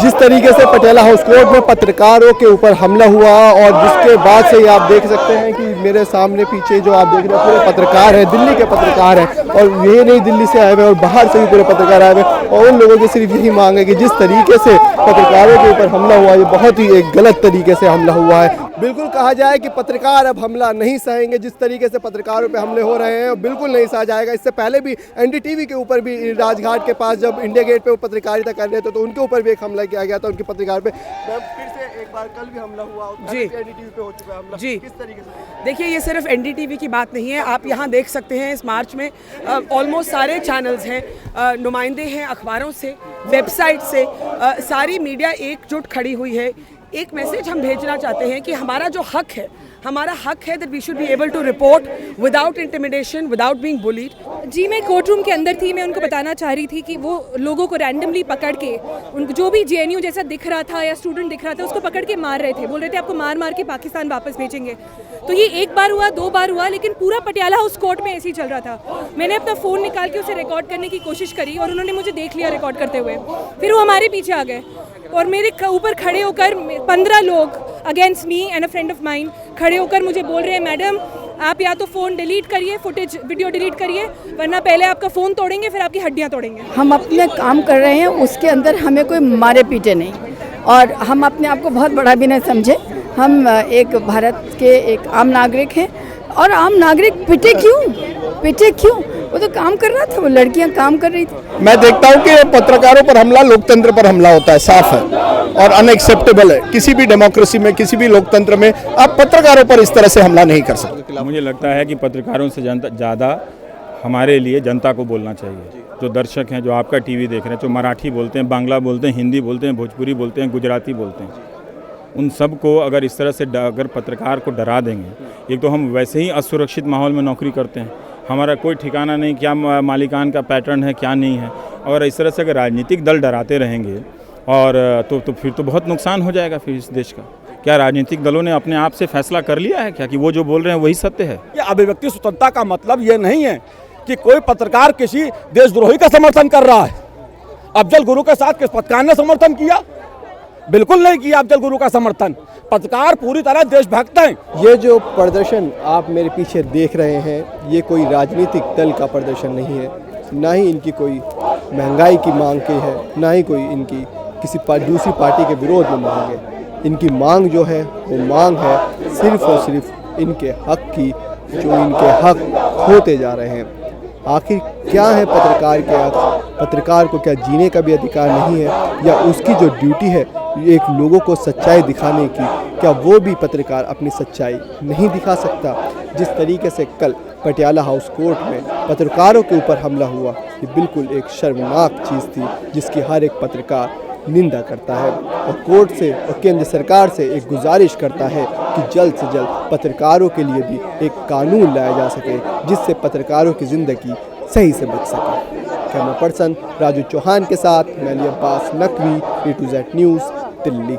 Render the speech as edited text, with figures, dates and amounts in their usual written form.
जिस तरीके से पटियाला हाउस कोर्ट में पत्रकारों के ऊपर हमला हुआ और जिसके बाद से आप देख सकते हैं कि मेरे सामने पीछे जो आप देख रहे हैं पूरे पत्रकार हैं, दिल्ली के पत्रकार हैं और ये नहीं दिल्ली से आए हुए और बाहर से भी पूरे पत्रकार आए हुए और उन लोगों की सिर्फ यही मांग है कि जिस तरीके से पत्रकारों के ऊपर हमला हुआ ये बहुत ही एक गलत तरीके से हमला हुआ है। बिल्कुल कहा जाए कि पत्रकार अब हमला नहीं सहेंगे। जिस तरीके से पत्रकारों पे हमले हो रहे हैं बिल्कुल नहीं सहा जाएगा। इससे पहले भी एनडीटीवी के ऊपर भी राजघाट के पास जब इंडिया गेट पे वो पत्रकारिता कर रहे थे तो उनके ऊपर भी एक हमला किया गया था उनके पत्रकार पे। फिर से एक बार कल भी हमला हुआ जी, एनडीटीवी पे हो चुका है हमला जी। किस तरीके से देखिए, ये सिर्फ एनडीटीवी की बात नहीं है, आप यहाँ देख सकते हैं इस मार्च में ऑलमोस्ट सारे चैनल्स हैं, नुमाइंदे हैं अखबारों से, वेबसाइट से, सारी मीडिया एकजुट खड़ी हुई है। एक मैसेज हम भेजना चाहते हैं कि हमारा जो हक है, हमारा हक है that we should be able to report without intimidation, without being bullied. जी, मैं कोर्ट रूम के अंदर थी, मैं उनको बताना चाह रही थी कि वो लोगों को रैंडमली पकड़ के उनको जो भी जेएनयू जैसा दिख रहा था या स्टूडेंट दिख रहा था उसको पकड़ के मार रहे थे, बोल रहे थे आपको मार मार के पाकिस्तान वापस भेजेंगे। तो ये एक बार हुआ, दो बार हुआ, लेकिन पूरा पटियाला हाउस कोर्ट में ऐसे ही चल रहा था। मैंने अपना फ़ोन निकाल के उसे रिकॉर्ड करने की कोशिश करी और उन्होंने मुझे देख लिया रिकॉर्ड करते हुए, फिर वो हमारे पीछे आ गए और मेरे ऊपर खड़े होकर 15 लोग against me and a friend of mine खड़े होकर मुझे बोल रहे हैं, मैडम आप या तो फ़ोन डिलीट करिए, फुटेज वीडियो डिलीट करिए, वरना पहले आपका फ़ोन तोड़ेंगे फिर आपकी हड्डियाँ तोड़ेंगे। हम अपने काम कर रहे हैं, उसके अंदर हमें कोई मारे पीटे नहीं और हम अपने आप को बहुत बड़ा भी नहीं समझे। हम एक भारत के एक आम नागरिक हैं और आम नागरिक पिटे क्यों? वो तो काम कर रहा था, वो लड़कियां काम कर रही थी। मैं देखता हूँ कि पत्रकारों पर हमला लोकतंत्र पर हमला होता है, साफ है और अनएक्सेप्टेबल है। किसी भी डेमोक्रेसी में, किसी भी लोकतंत्र में आप पत्रकारों पर इस तरह से हमला नहीं कर सकते। मुझे लगता है कि पत्रकारों से ज़्यादा हमारे लिए जनता को बोलना चाहिए। जो दर्शक हैं, जो आपका टीवी देख रहे हैं, जो मराठी बोलते हैं, बांग्ला बोलते हैं, हिंदी बोलते हैं, भोजपुरी बोलते हैं, गुजराती बोलते हैं, उन सब को अगर इस तरह से अगर पत्रकार को डरा देंगे, एक तो हम वैसे ही असुरक्षित माहौल में नौकरी करते हैं, हमारा कोई ठिकाना नहीं क्या मालिकान का पैटर्न है क्या नहीं है, और इस तरह से अगर राजनीतिक दल डराते रहेंगे और तो फिर तो बहुत नुकसान हो जाएगा फिर इस देश का। क्या राजनीतिक दलों ने अपने आप से फैसला कर लिया है क्या कि वो जो बोल रहे हैं वही सत्य है? ये अभिव्यक्ति स्वतंत्रता का मतलब ये नहीं है कि कोई पत्रकार किसी देशद्रोही का समर्थन कर रहा है। अफजल गुरु के साथ किस पत्रकार ने समर्थन किया? बिल्कुल नहीं किया अफजल गुरु का समर्थन। पत्रकार पूरी तरह देशभक्त हैं। ये जो प्रदर्शन आप मेरे पीछे देख रहे हैं ये कोई राजनीतिक दल का प्रदर्शन नहीं है, ना ही इनकी कोई महंगाई की मांग की है, ना ही कोई इनकी किसी दूसरी पार्टी के विरोध में मांग है। इनकी मांग जो है वो मांग है सिर्फ और सिर्फ इनके हक की, जो इनके हक होते जा रहे हैं। आखिर क्या है पत्रकार के हक? पत्रकार को क्या जीने का भी अधिकार नहीं है या उसकी जो ड्यूटी है एक लोगों को सच्चाई दिखाने की, क्या वो भी पत्रकार अपनी सच्चाई नहीं दिखा सकता? जिस तरीके से कल पटियाला हाउस कोर्ट में पत्रकारों के ऊपर हमला हुआ ये बिल्कुल एक शर्मनाक चीज़ थी जिसकी हर एक पत्रकार निंदा करता है और कोर्ट से और केंद्र सरकार से एक गुजारिश करता है कि जल्द से जल्द पत्रकारों के लिए भी एक कानून लाया जा सके जिससे पत्रकारों की ज़िंदगी सही से बच सके। कैमरा पर्सन राजू चौहान के साथ मैं Ali Abbas Naqvi, A to Z news, Delhi.